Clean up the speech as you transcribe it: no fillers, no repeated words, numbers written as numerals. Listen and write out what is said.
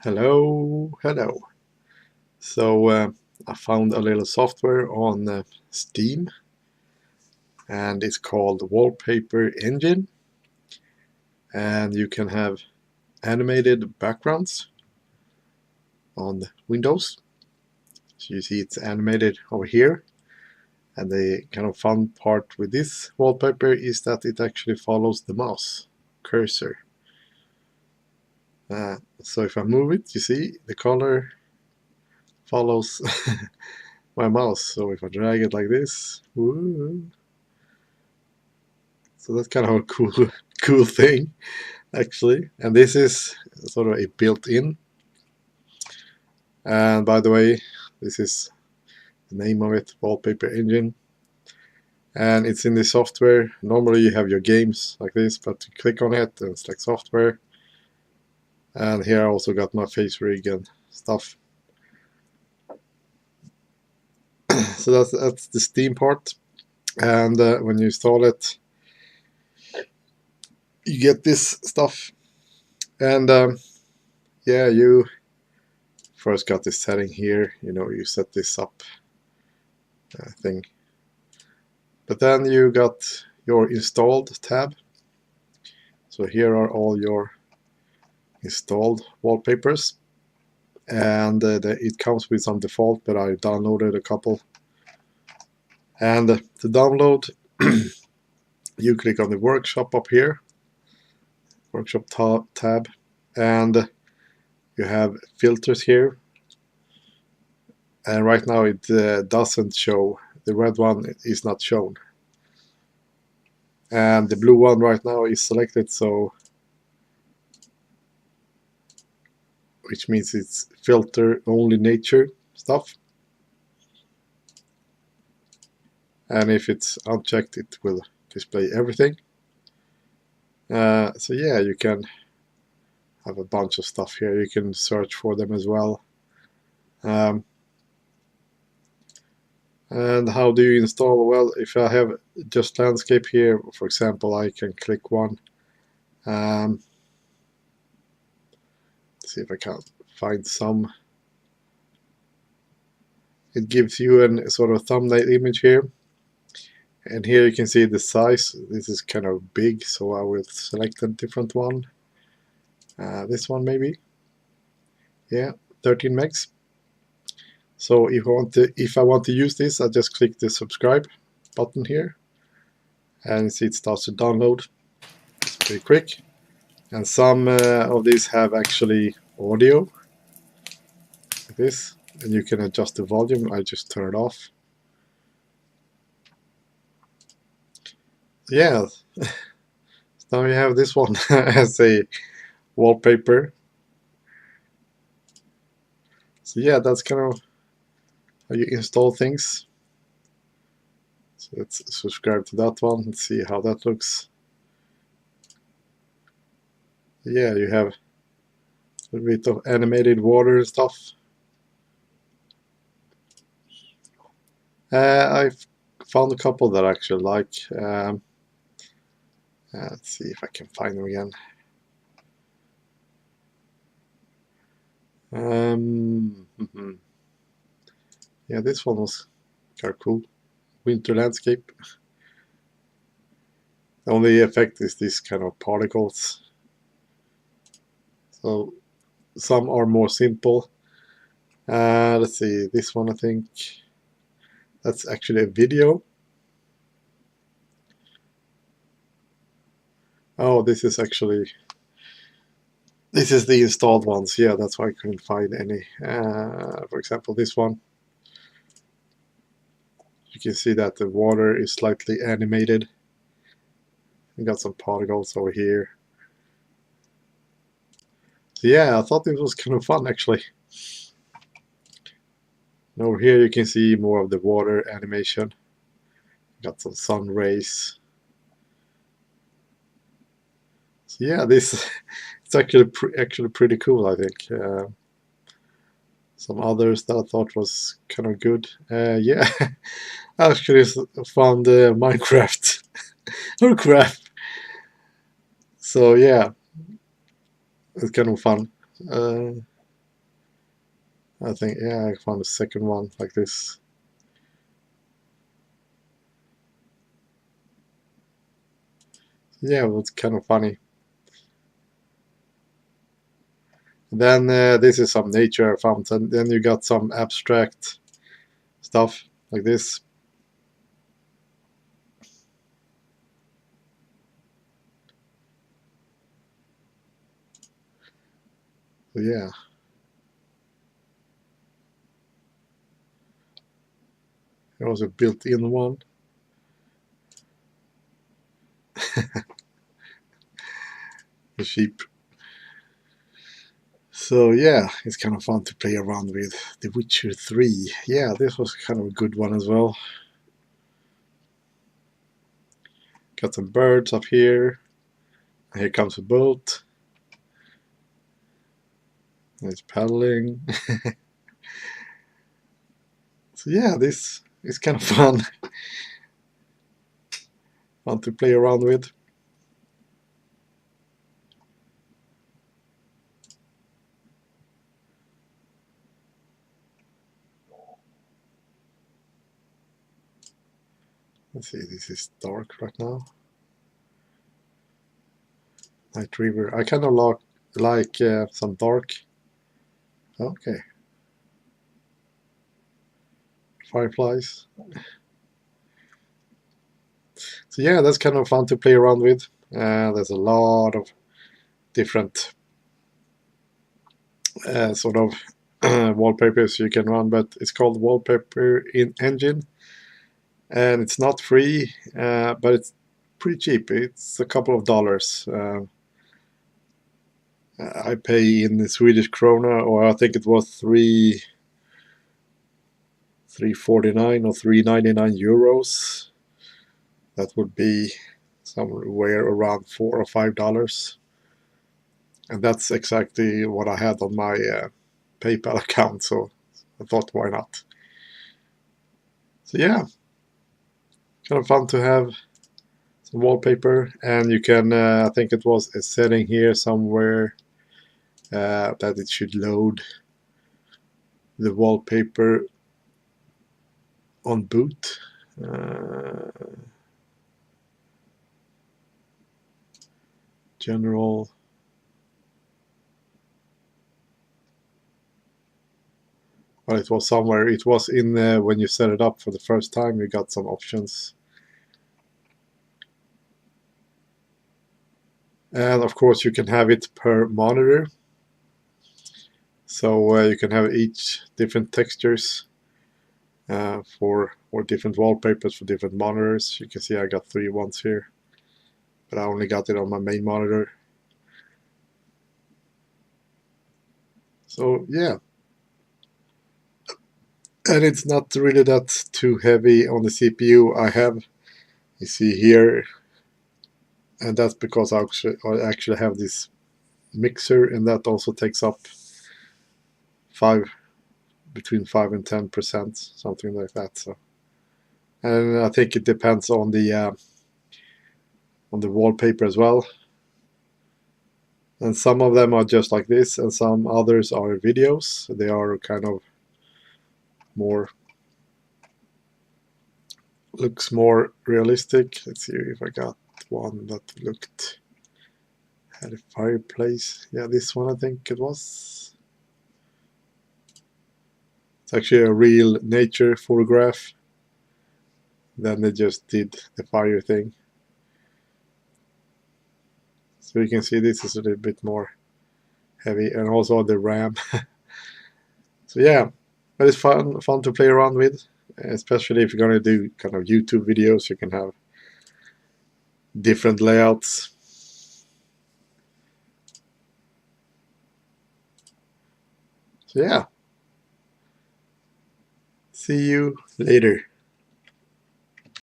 Hello. So I found a little software on Steam, and it's called Wallpaper Engine, and you can have animated backgrounds on Windows. So you see it's animated over here, and the kind of fun part with this wallpaper is that it actually follows the mouse cursor. So if I move it, you see the color follows my mouse. So if I drag it like this, woo, so that's kind of a cool thing actually. And this is sort of a built-in. And by the way, this is the name of it, Wallpaper Engine. And it's in the software. Normally you have your games like this, but you click on it and select software. And here I also got my face rig and stuff. So that's the Steam part. And when you install it, you get this stuff. And yeah, you first got this setting here. You set this up thing. But then you got your installed tab. So here are all your installed wallpapers. And it comes with some default, but I downloaded a couple. And to download, you click on the workshop up here, workshop tab, and you have filters here. And right now it doesn't show. The red one is not shown. And the blue one right now is selected, so which means it's filter only nature stuff. And if it's unchecked, it will display everything. So yeah, you can have a bunch of stuff here. You can search for them as well. And how do you install? Well, if I have just landscape here, for example, I can click one. See if I can find some. It gives you a sort of thumbnail image here. And here you can see the size. This is kind of big, so I will select a different one. This one maybe. Yeah, 13 megs. So if I want to use this, I just click the subscribe button here, and see it starts to download. It's pretty quick. And some of these have actually audio, like this, and you can adjust the volume. I just turn it off. Yeah, so now you have this one as a wallpaper. So yeah, that's kind of how you install things. So let's subscribe to that one and see how that looks. Yeah, you have a bit of animated water and stuff. I've found a couple that I actually like. Let's see if I can find them again. Yeah, this one was kind of cool. Winter landscape. The only effect is this kind of particles. So some are more simple. Let's see, this one I think that's actually a video. Oh, this is the installed ones. Yeah, that's why I couldn't find any. For example, this one. You can see that the water is slightly animated. We got some particles over here. So yeah, I thought it was kind of fun actually. And over here you can see more of the water animation. Got some sun rays. So yeah, this it's actually pretty cool, I think. Some others that I thought was kind of good. Yeah, I actually found Minecraft. Oh crap! So yeah, it's kind of fun. I think, yeah, I found a second one like this. Yeah, it was kind of funny. Then this is some nature I found, and then you got some abstract stuff like this. So yeah, it was a built-in one. The sheep. So yeah, it's kind of fun to play around with. The Witcher 3. Yeah, this was kind of a good one as well. Got some birds up here. Here comes a boat. It's paddling. So yeah, this is kind of fun. Fun to play around with. Let's see, this is dark right now. Night River. I kind of like some dark. Okay. Fireflies. So yeah, that's kind of fun to play around with. There's a lot of different sort of wallpapers you can run, but it's called Wallpaper Engine, and it's not free, but it's pretty cheap. It's a couple of dollars. I pay in the Swedish krona, or I think it was 3.49 or 3.99 euros. That would be somewhere around $4 or $5, and that's exactly what I had on my PayPal account. So I thought, why not? So yeah, kind of fun to have some wallpaper, and you can. I think it was a setting here somewhere that it should load the wallpaper on boot. General. Well, it was somewhere. It was in when you set it up for the first time. You got some options, and of course you can have it per monitor. So you can have each different textures for different wallpapers for different monitors. You can see I got 3 ones here, but I only got it on my main monitor. So yeah, and it's not really that too heavy on the CPU. I have, you see here, and that's because I actually have this mixer, and that also takes up between 5 and 10%, something like that. So, and I think it depends on the wallpaper as well. And some of them are just like this, and some others are videos. They are kind of more, looks more realistic. Let's see if I got one that had a fireplace. Yeah, this one I think it was. It's actually a real nature photograph. Then they just did the fire thing. So you can see this is a little bit more heavy, and also the RAM. So yeah, but it's fun to play around with, especially if you're going to do kind of YouTube videos. You can have different layouts. So yeah, see you later.